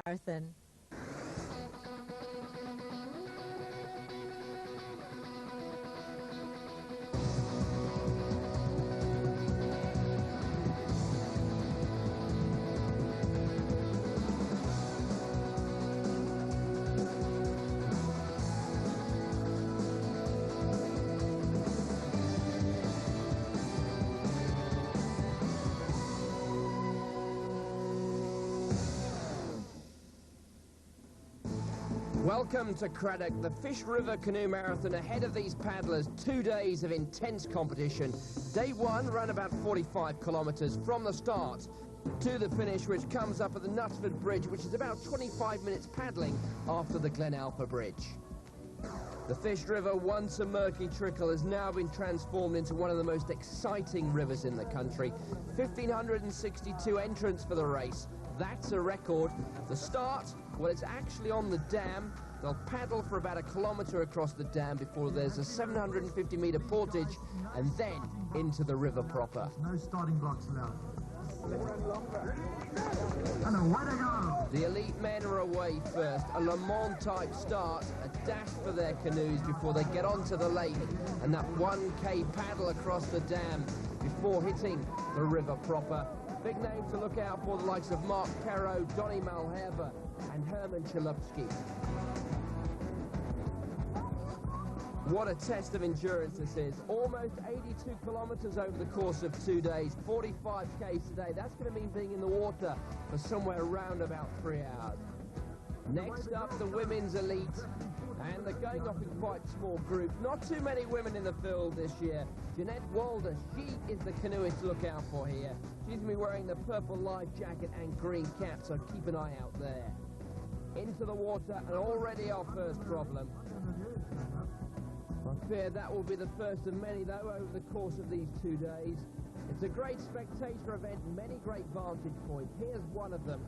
Marathon. Welcome to Craddock, the Fish River Canoe Marathon. Ahead of these paddlers, 2 days of intense competition. Day one ran about 45 kilometres from the start to the finish, which comes up at the Knutsford Bridge, which is about 25 minutes paddling after the Glen Alpha Bridge. The Fish River, once a murky trickle, has now been transformed into one of the most exciting rivers in the country. 1,562 entrants for the race. That's a record. The start, well, it's actually on the dam. They'll paddle for about 1 kilometre across the dam before there's a 750-metre portage and then into the river proper. No starting blocks allowed. Canoe, way to go! The elite men are away first. A Le Mans type start, a dash for their canoes before they get onto the lake, and that 1K paddle across the dam before hitting the river proper. Big name to look out for, the likes of Mark Perot, Donny Malherbe and Herman Chalupsky. What a test of endurance this is. Almost 82 kilometres over the course of 2 days, 45 Ks today. That's going to mean being in the water for somewhere around about 3 hours. Next up, the women's elite. And they're going off in quite small groups. Not too many women in the field this year. Jeanette Walder, she is the canoeist to look out for here. She's going to be wearing the purple life jacket and green cap, so keep an eye out there. Into the water, and already our first problem. I fear that will be the first of many, though, over the course of these 2 days. It's a great spectator event, many great vantage points. Here's one of them.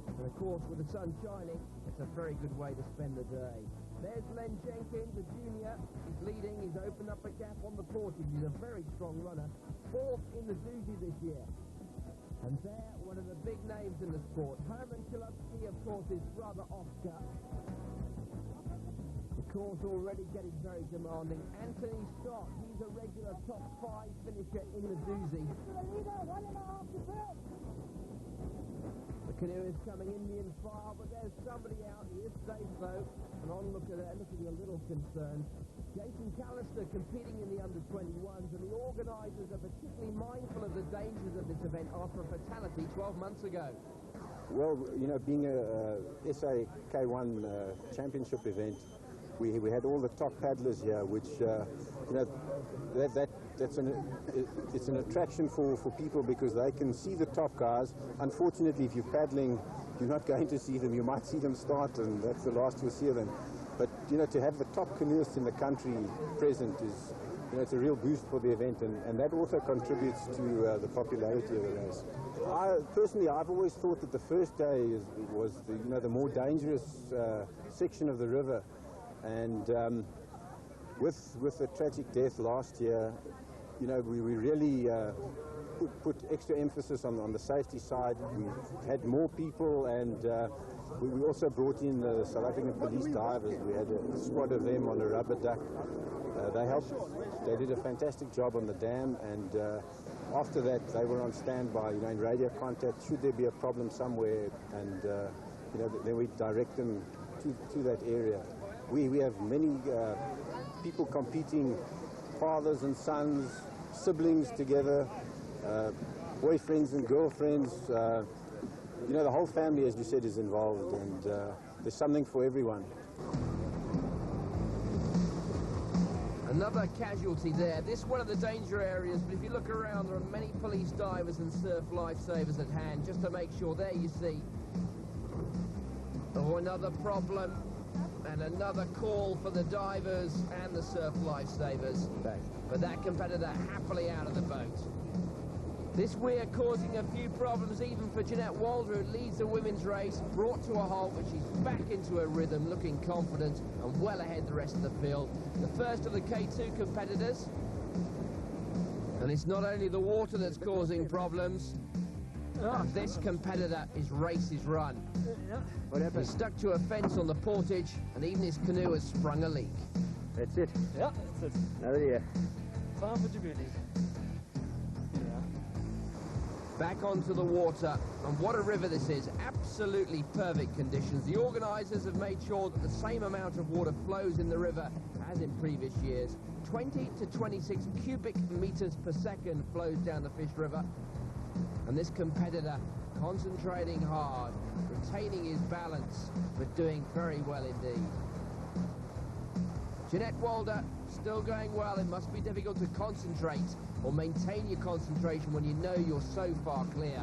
And of course, with the sun shining, it's a very good way to spend the day. There's Len Jenkins, a junior. He's leading. He's opened up a gap on the portage. He's a very strong runner. 4th in the Zuzi this year. And there, one of the big names in the sport. Herman Chalupsky, of course, his brother Oscar. The course already getting very demanding. Anthony Scott, he's a regular top 5 finisher in the Zuzi. The canoe is coming Indian file, but there's somebody out. He is safe, though. And on look at that, looking a little concerned. Jason Callister competing in the under-21s, and the organisers are particularly mindful of the dangers of this event after a fatality 12 months ago. Well, you know, being a SA K1 championship event, we had all the top paddlers here, which, you know, it's an attraction for people because they can see the top guys. Unfortunately, if you're paddling, you're not going to see them. You might see them start, and that's the last you'll see of them. But, you know, to have the top canoeists in the country present is, you know, it's a real boost for the event, and that also contributes to the popularity of the race. Personally, I've always thought that the first day was the, you know, the more dangerous section of the river. And with the tragic death last year, you know, we really put extra emphasis on the safety side. We had more people, and we also brought in the South African police divers. We had a squad of them on a rubber duck. They helped. They did a fantastic job on the dam, and after that, they were on standby, you know, in radio contact, should there be a problem somewhere, and you know, then we direct them to that area. We have many people competing, fathers and sons, siblings together, boyfriends and girlfriends. You know, the whole family, as you said, is involved, and there's something for everyone. Another casualty there. This one of the danger areas, but if you look around, there are many police divers and surf lifesavers at hand, just to make sure. There you see. Oh, another problem. And another call for the divers and the surf lifesavers. But that competitor happily out of the boat. This weir causing a few problems even for Jeanette Walder, who leads the women's race, brought to a halt, but she's back into her rhythm, looking confident and well ahead the rest of the field. The first of the K2 competitors. And it's not only the water that's causing problems. And this competitor, his race is run. What happened? He's stuck to a fence on the portage, and even his canoe has sprung a leak. That's it. Ja, that's it. Another year. Time for Djibouti. Back onto the water, and what a river this is. Absolutely perfect conditions. The organisers have made sure that the same amount of water flows in the river as in previous years. 20 to 26 cubic meters per second flows down the Fish River. And this competitor concentrating hard, retaining his balance, but doing very well indeed. Jeanette Walder still going well. It must be difficult to concentrate or maintain your concentration when you know you're so far clear.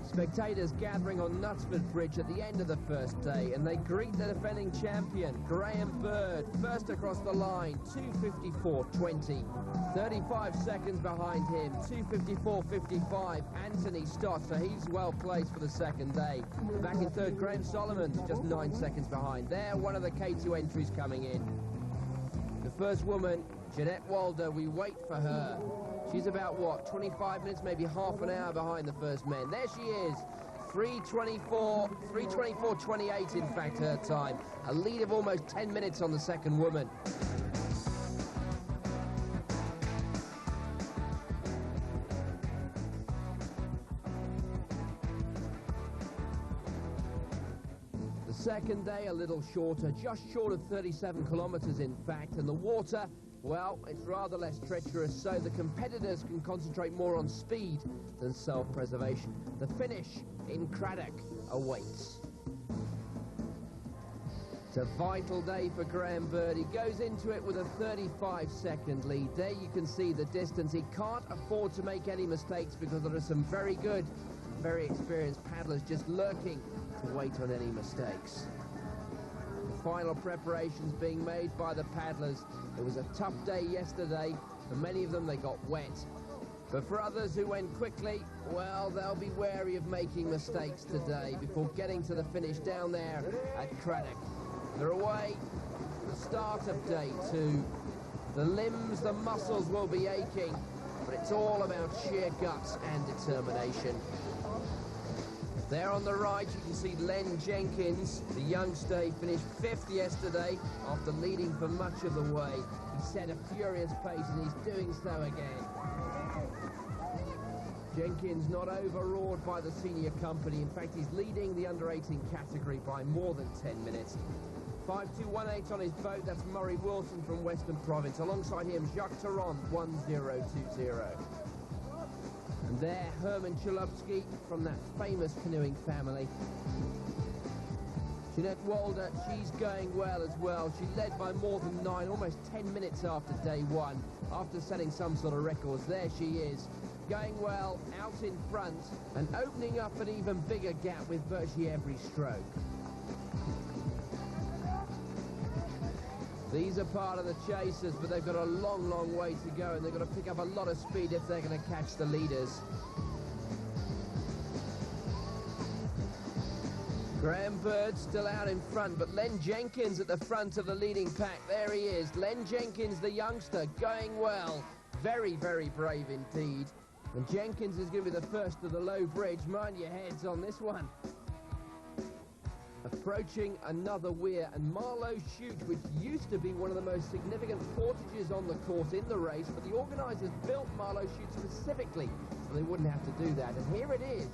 Spectators gathering on Knutsford Bridge at the end of the first day, and they greet the defending champion, Graham Bird, first across the line, 2:54.20. 35 seconds behind him, 2:54.55, Anthony Stott, so he's well placed for the second day. Back in third, Graham Solomon, just 9 seconds behind. There, one of the K2 entries coming in. The first woman, Jeanette Walder, we wait for her. She's about, what, 25 minutes, maybe half an hour behind the first men. There she is, 3:24.28 in fact her time. A lead of almost 10 minutes on the second woman. The second day a little shorter, just short of 37 kilometres in fact, and the water, well, it's rather less treacherous, so the competitors can concentrate more on speed than self-preservation. The finish in Craddock awaits. It's a vital day for Graham Bird. He goes into it with a 35-second lead. There you can see the distance. He can't afford to make any mistakes because there are some very good, very experienced paddlers just lurking to wait on any mistakes. The final preparations being made by the paddlers. It was a tough day yesterday. For many of them, they got wet. But for others who went quickly, well, they'll be wary of making mistakes today before getting to the finish down there at Craddock. They're away. The start of day 2. The limbs, the muscles will be aching, but it's all about sheer guts and determination. There on the right, you can see Len Jenkins, the youngster. He finished 5th yesterday after leading for much of the way. He set a furious pace, and he's doing so again. Jenkins not overawed by the senior company. In fact, he's leading the under-18 category by more than 10 minutes. 5.218 on his boat. That's Murray Wilson from Western Province. Alongside him, Jacques Taron, 1.020. And there, Herman Chalupsky from that famous canoeing family. Jeanette Walder, she's going well as well. She led by more than 9, almost 10 minutes after day 1, after setting some sort of records. There she is, going well, out in front, and opening up an even bigger gap with virtually every stroke. These are part of the chasers, but they've got a long, long way to go, and they've got to pick up a lot of speed if they're going to catch the leaders. Graham Bird still out in front, but Len Jenkins at the front of the leading pack. There he is, Len Jenkins, the youngster, going well. Very, very brave indeed. And Jenkins is going to be the first of the low bridge. Mind your heads on this one. Approaching another weir, and Marlow Chute, which used to be one of the most significant portages on the course in the race, but the organisers built Marlow Chute specifically so they wouldn't have to do that. And here it is.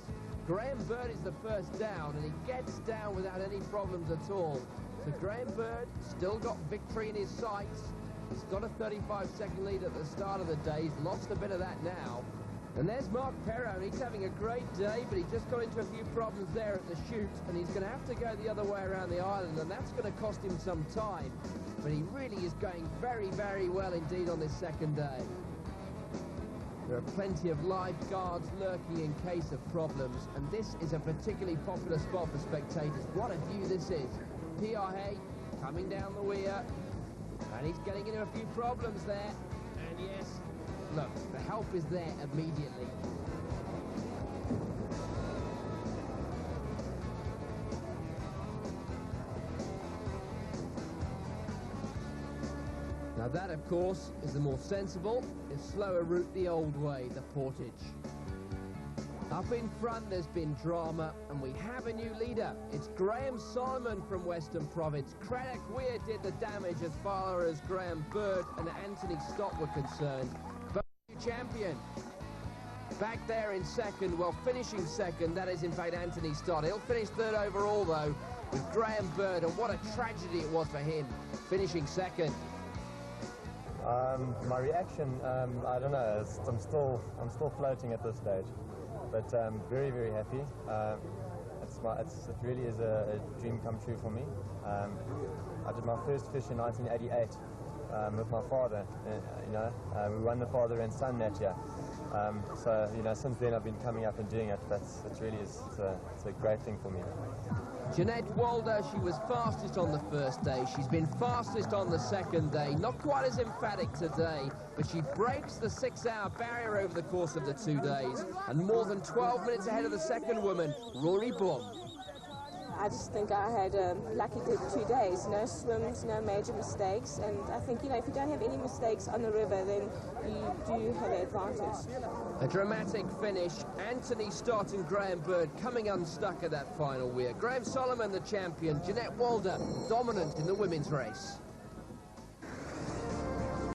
Graham Bird is the first down, and he gets down without any problems at all. So Graham Bird still got victory in his sights. He's got a 35-second lead at the start of the day. He's lost a bit of that now. And there's Mark Perro. He's having a great day, but he just got into a few problems there at the chute, and he's going to have to go the other way around the island, and that's going to cost him some time. But he really is going very, very well indeed on this second day. There are plenty of lifeguards lurking in case of problems, and this is a particularly popular spot for spectators. What a view this is. P.R. Hay coming down the weir, and he's getting into a few problems there. And yes, look, the help is there immediately. Now that, of course, is the more sensible, is slower route the old way, the portage. Up in front, there's been drama, and we have a new leader. It's Graham Solomon from Western Province. Craddock Weir did the damage as far as Graham Bird and Anthony Stott were concerned. But champion. Back there in second, well, finishing second, that is in fact Anthony Stott. He'll finish third overall, though, with Graham Bird, and what a tragedy it was for him, finishing second. My reaction, I don't know. I'm still floating at this stage, but very, very happy. It really is a dream come true for me. I did my first fish in 1988 with my father. We won the father and son that year. So since then I've been coming up and doing it. It's a great thing for me. Jeanette Walder, she was fastest on the first day. She's been fastest on the second day. Not quite as emphatic today, but she breaks the 6-hour barrier over the course of the 2 days. And more than 12 minutes ahead of the second woman, Rory Blom. I just think I had a lucky good 2 days. No swims, no major mistakes. And I think, if you don't have any mistakes on the river, then you do have an advantage. A dramatic finish. Anthony Stott and Graham Bird coming unstuck at that final weir. Graham Solomon, the champion. Jeanette Walder, dominant in the women's race.